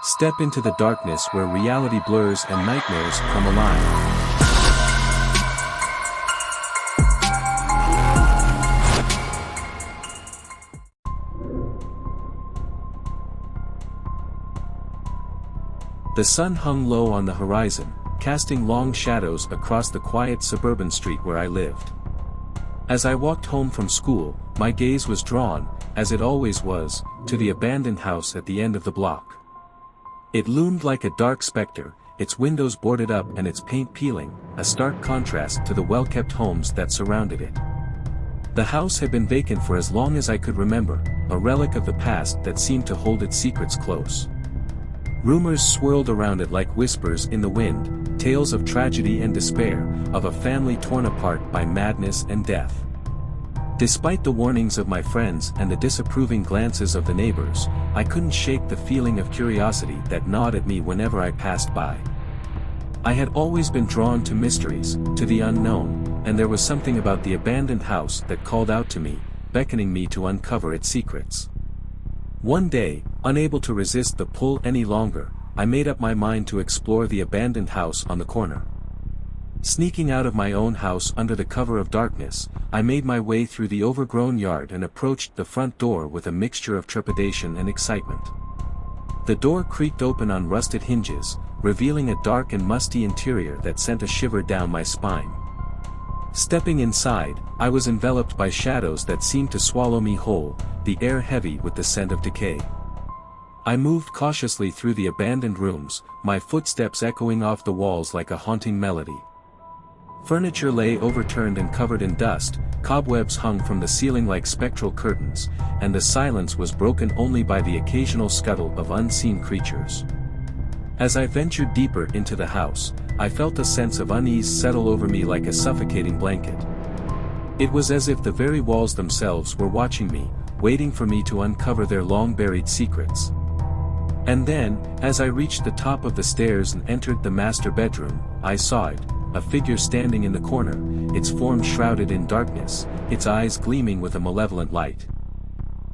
Step into the darkness where reality blurs and nightmares come alive. The sun hung low on the horizon, casting long shadows across the quiet suburban street where I lived. As I walked home from school, my gaze was drawn, as it always was, to the abandoned house at the end of the block. It loomed like a dark specter, its windows boarded up and its paint peeling, a stark contrast to the well-kept homes that surrounded it. The house had been vacant for as long as I could remember, a relic of the past that seemed to hold its secrets close. Rumors swirled around it like whispers in the wind, tales of tragedy and despair, of a family torn apart by madness and death. Despite the warnings of my friends and the disapproving glances of the neighbors, I couldn't shake the feeling of curiosity that gnawed at me whenever I passed by. I had always been drawn to mysteries, to the unknown, and there was something about the abandoned house that called out to me, beckoning me to uncover its secrets. One day, unable to resist the pull any longer, I made up my mind to explore the abandoned house on the corner. Sneaking out of my own house under the cover of darkness, I made my way through the overgrown yard and approached the front door with a mixture of trepidation and excitement. The door creaked open on rusted hinges, revealing a dark and musty interior that sent a shiver down my spine. Stepping inside, I was enveloped by shadows that seemed to swallow me whole, the air heavy with the scent of decay. I moved cautiously through the abandoned rooms, my footsteps echoing off the walls like a haunting melody. Furniture lay overturned and covered in dust, cobwebs hung from the ceiling like spectral curtains, and the silence was broken only by the occasional scuttle of unseen creatures. As I ventured deeper into the house, I felt a sense of unease settle over me like a suffocating blanket. It was as if the very walls themselves were watching me, waiting for me to uncover their long-buried secrets. And then, as I reached the top of the stairs and entered the master bedroom, I saw it, a figure standing in the corner, its form shrouded in darkness, its eyes gleaming with a malevolent light.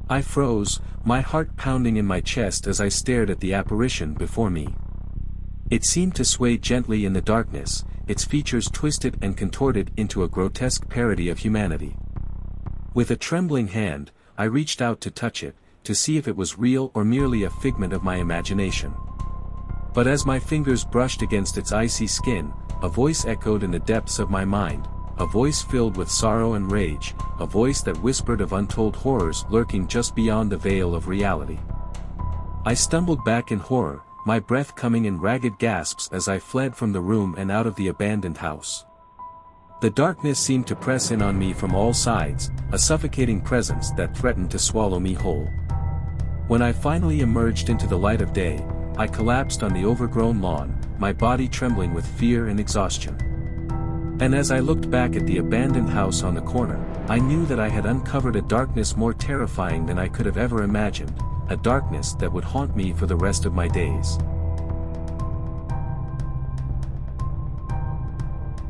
I froze, my heart pounding in my chest as I stared at the apparition before me. It seemed to sway gently in the darkness, its features twisted and contorted into a grotesque parody of humanity. With a trembling hand, I reached out to touch it, to see if it was real or merely a figment of my imagination. But as my fingers brushed against its icy skin, a voice echoed in the depths of my mind, a voice filled with sorrow and rage, a voice that whispered of untold horrors lurking just beyond the veil of reality. I stumbled back in horror, my breath coming in ragged gasps as I fled from the room and out of the abandoned house. The darkness seemed to press in on me from all sides, a suffocating presence that threatened to swallow me whole. When I finally emerged into the light of day, I collapsed on the overgrown lawn, my body trembling with fear and exhaustion. And as I looked back at the abandoned house on the corner, I knew that I had uncovered a darkness more terrifying than I could have ever imagined, a darkness that would haunt me for the rest of my days.